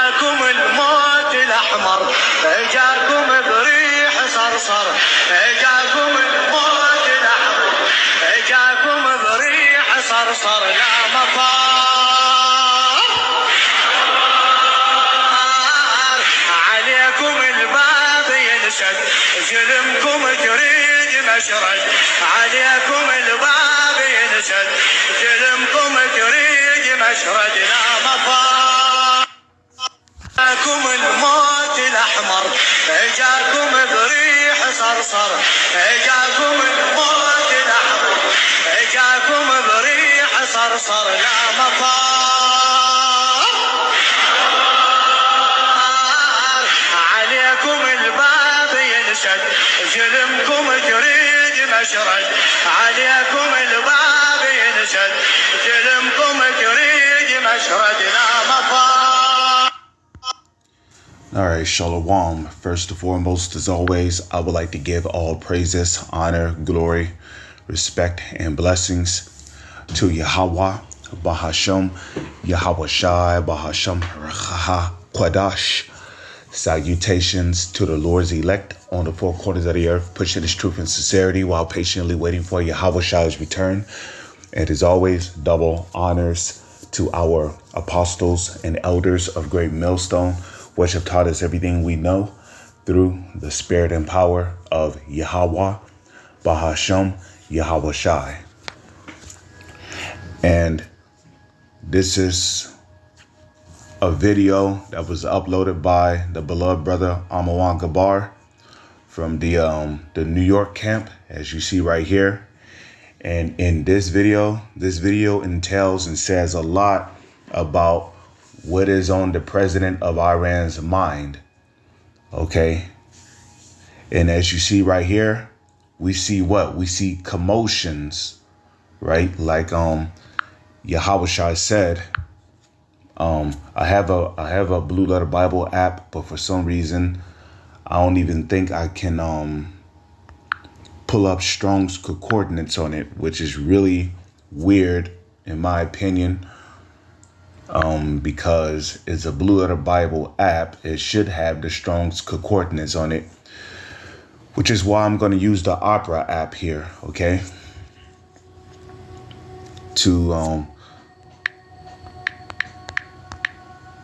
جاكم الموت الأحمر، جاكم بريح صرصر، جاكم الموت الأحمر، جاكم بريح صرصر لا مفر. عليكم الباب ينشد، ظلمكم تريد مشرد، عليكم الباب ينشد، ظلمكم تريد مشرد لا مفر. جاكم الموت الأحمر، جاكم بريح صرصر، جاكم الموت الأحمر، جاكم بريح صرصر لا مفر. عليكم الباب ينشد، ظلمكم تريد مشرد، عليكم الباب ينشد، ظلمكم تريد مشرد لا مفر. All right, Shalom. First and foremost, as always, I would like to give all praises, honor, glory, respect, and blessings to Yahweh, Bahasham, Yahweh Shai, Bahasham, Rachaha, Quadash. Salutations to the Lord's elect on the four corners of the earth, pushing his truth and sincerity while patiently waiting for Yahweh Shai's return. And as always, double honors to our apostles and elders of Great Millstone, which have taught us everything we know through the spirit and power of Yahweh, Bahasham, Yahweh Shai. And this is a video that was uploaded by the beloved brother Amawan Gabar from the New York camp, as you see right here. And in this video entails and says a lot about what is on the president of Iran's mind. Okay. And as you see right here, we see what? We see commotions, right? Like Yahweh Shai said, I have a Blue Letter Bible app, but for some reason I don't even think I can pull up Strong's concordance on it, which is really weird in my opinion. Because it's a Blue Letter Bible app, it should have the Strong's concordance on it, which is why I'm going to use the Opera app here, okay, to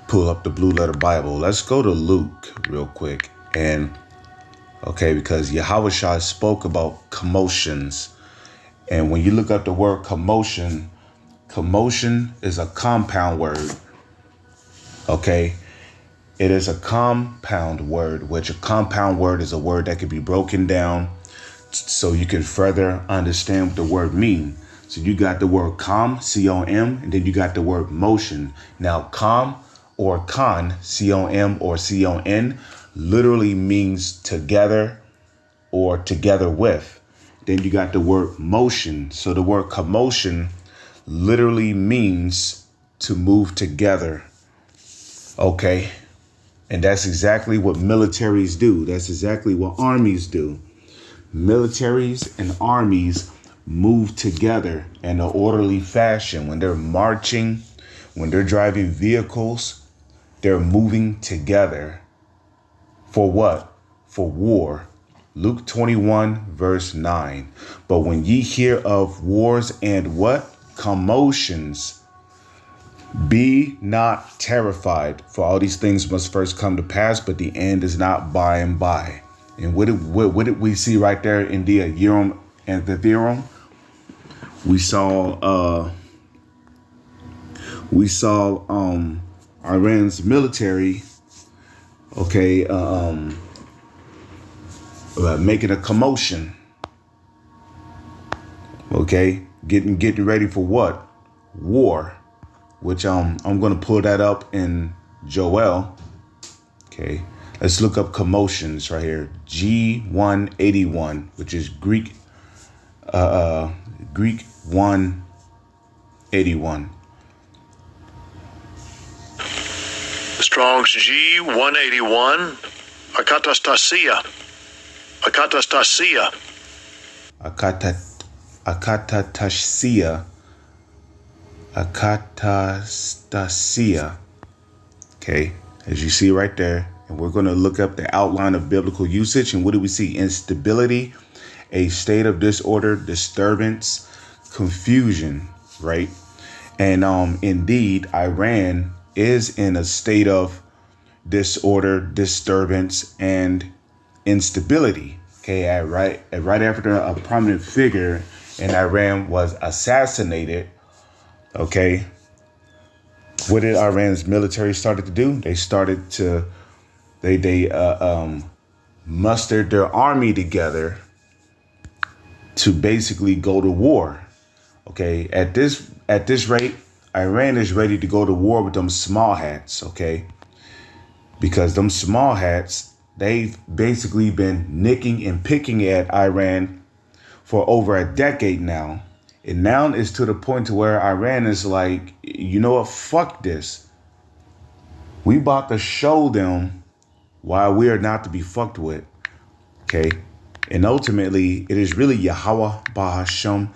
pull up the Blue Letter Bible. Let's go to Luke real quick, and okay, because Yahweh Shai spoke about commotions, and when you look up the word commotion is a compound word. Okay. It is a compound word, which a compound word is a word that can be broken down so you can further understand what the word means. So you got the word com, C-O-M, and then you got the word motion. Now, com or con, C-O-M or C-O-N, literally means together or together with. Then you got the word motion. So the word commotion literally means to move together. Okay. And that's exactly what militaries do. That's exactly what armies do. Militaries and armies move together in an orderly fashion. When they're marching, when they're driving vehicles, they're moving together. For what? For war. Luke 21, verse 9. But when ye hear of wars and what? Commotions, be not terrified, for all these things must first come to pass, but the end is not by and by. And what did we see right there in the Urim and the Thummim? We saw Iran's military, okay, making a commotion. Okay, getting ready for what? War. Which I'm going to pull that up in Joel. Okay, let's look up commotions right here. G181, which is Greek 181. Strong's G181. Akatastasia. Akatastasia. Okay, as you see right there. And we're going to look up the outline of biblical usage. And what do we see? Instability, a state of disorder, disturbance, confusion, right? And indeed, Iran is in a state of disorder, disturbance, and instability. Okay, right after a prominent figure in Iran was assassinated. Okay, what did Iran's military started to do? They started to mustered their army together to basically go to war. Okay, at this rate, Iran is ready to go to war with them small hats. Okay, because them small hats, they've basically been nicking and picking at Iran for over a decade now. And now it's to the point to where Iran is like, you know what, fuck this. We about to show them why we are not to be fucked with. Okay. And ultimately, it is really Yahweh Bahasham,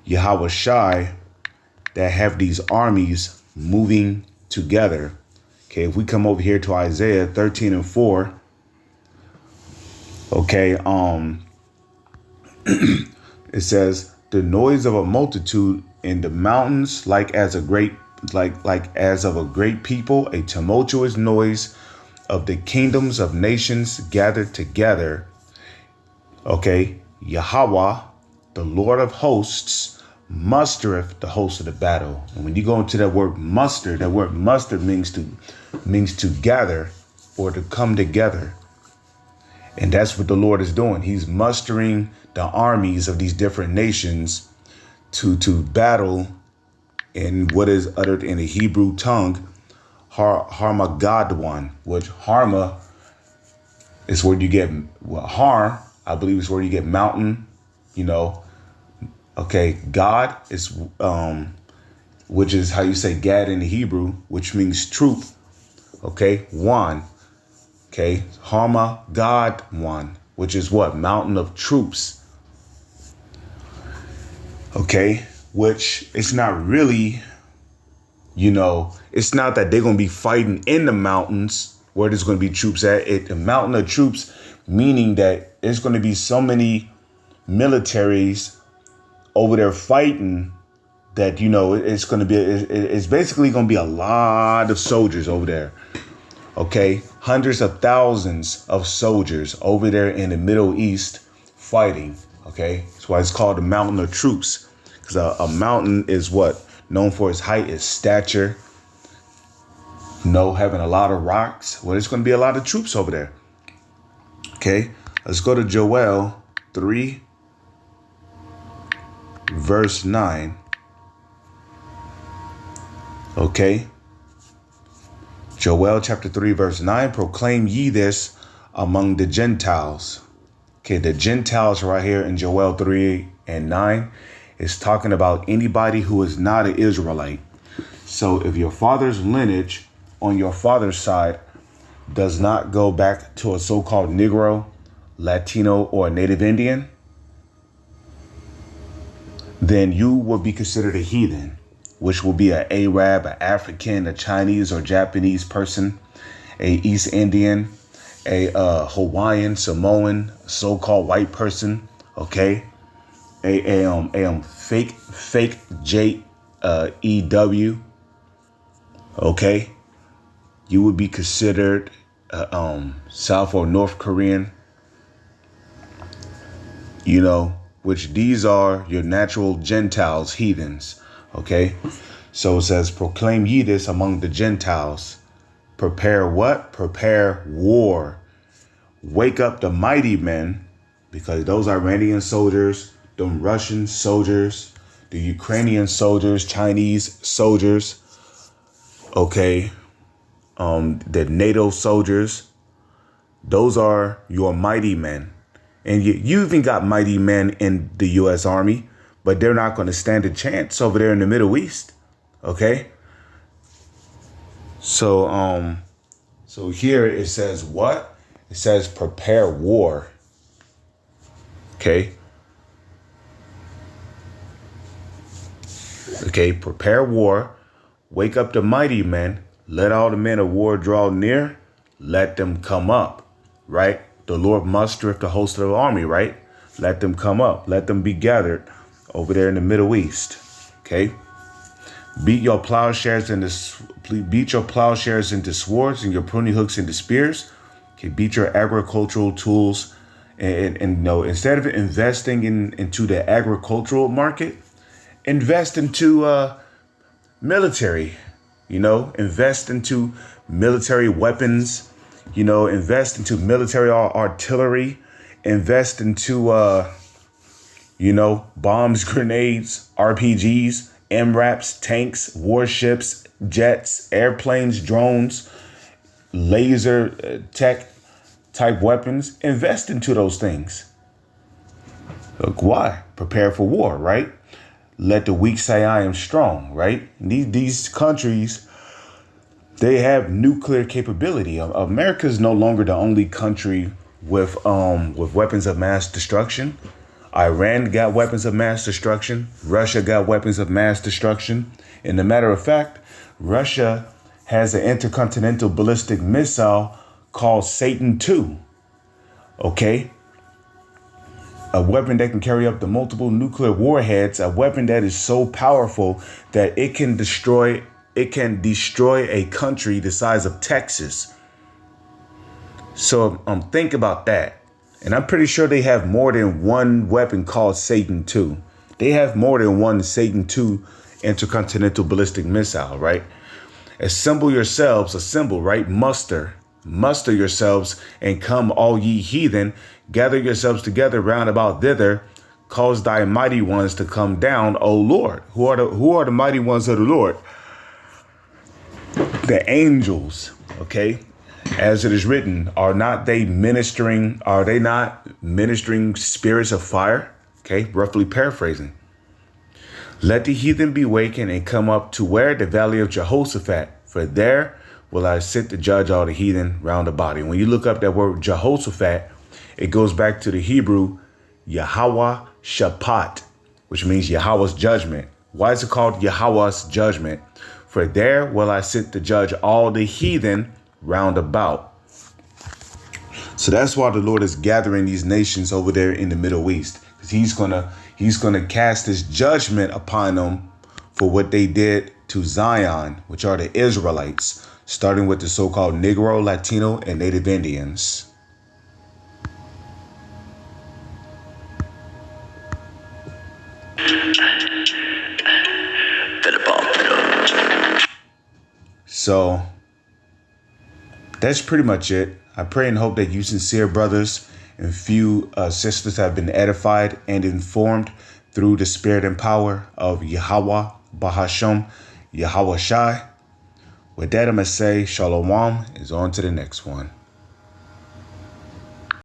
Yahweh Shai, that have these armies moving together. Okay, if we come over here to Isaiah 13:4, okay, it says, the noise of a multitude in the mountains, like as of a great people, a tumultuous noise of the kingdoms of nations gathered together. Okay, Yahweh, the Lord of hosts, mustereth the host of the battle. And when you go into that word muster means to gather or to come together. And that's what the Lord is doing. He's mustering the armies of these different nations to battle in what is uttered in the Hebrew tongue, Harmageddon, which Harma is where you get, Har, I believe, is where you get mountain, you know. Okay, God is, which is how you say Gad in the Hebrew, which means troop. Okay, one. Okay, Harmageddon, which is what? Mountain of troops. Okay, which it's not really, you know, it's not that they're going to be fighting in the mountains where there's going to be troops at. A mountain of troops, meaning that there's going to be so many militaries over there fighting that, you know, it's basically going to be a lot of soldiers over there. Okay, hundreds of thousands of soldiers over there in the Middle East fighting. Okay, that's why it's called the mountain of troops, because a mountain is what? Known for its height, its stature. You know, having a lot of rocks. Well, there's going to be a lot of troops over there. Okay, let's go to Joel 3, verse 9. Okay. Joel chapter 3, verse 9, proclaim ye this among the Gentiles. Okay, the Gentiles right here in Joel 3 and 9 is talking about anybody who is not an Israelite. So if your father's lineage on your father's side does not go back to a so-called Negro, Latino, or Native Indian, then you will be considered a heathen, which will be an Arab, an African, a Chinese or Japanese person, a East Indian, a Hawaiian, Samoan, so-called white person, okay, a fake JEW, okay, you would be considered South or North Korean, you know, which these are your natural Gentiles, heathens, okay. So it says, proclaim ye this among the Gentiles. Prepare what? Prepare war. Wake up the mighty men, because those Iranian soldiers, them Russian soldiers, the Ukrainian soldiers, Chinese soldiers, okay, the NATO soldiers, those are your mighty men. And you even got mighty men in the U.S. Army, but they're not going to stand a chance over there in the Middle East. Okay. So here it says what? It says prepare war. Okay. Prepare war. Wake up the mighty men. Let all the men of war draw near. let them come up, right? The Lord mustereth the host of the army, right? Let them come up. Let them be gathered over there in the Middle East. Okay. Beat your plowshares into swords and your pruning hooks into spears. Okay. Beat your agricultural tools, and instead of investing into the agricultural market, invest into military. Invest into military weapons. Invest into military artillery. Invest into bombs, grenades, RPGs, MRAPs, tanks, warships, jets, airplanes, drones, laser tech type weapons. Invest into those things. Look, why? Prepare for war, right? Let the weak say I am strong, right? These countries, they have nuclear capability. America is no longer the only country with weapons of mass destruction. Iran got weapons of mass destruction. Russia got weapons of mass destruction. And a matter of fact, Russia has an intercontinental ballistic missile called Satan II. Okay? A weapon that can carry up to multiple nuclear warheads, a weapon that is so powerful that it can destroy a country the size of Texas. So think about that. And I'm pretty sure they have more than one weapon called Satan II. They have more than one Satan II intercontinental ballistic missile, right? Assemble yourselves, right? Muster yourselves and come, all ye heathen. Gather yourselves together round about thither. Cause thy mighty ones to come down, O Lord. Who are the mighty ones of the Lord? The angels, okay? As it is written, are they not ministering spirits of fire? Okay, roughly paraphrasing. Let the heathen be wakened and come up to where? The valley of Jehoshaphat. For there will I sit to judge all the heathen round about. And when you look up that word Jehoshaphat, it goes back to the Hebrew Yahweh Shaphat, which means Yahweh's judgment. Why is it called Yahweh's judgment? For there will I sit to judge all the heathen round about. So that's why the Lord is gathering these nations over there in the Middle East, because he's gonna cast his judgment upon them for what they did to Zion, which are the Israelites, starting with the so-called Negro, Latino, and Native Indians. So that's pretty much it. I pray and hope that you sincere brothers and few sisters have been edified and informed through the spirit and power of Yahweh Bahasham, Yahweh Shai. With that, I'm going to say Shalom is on to the next one.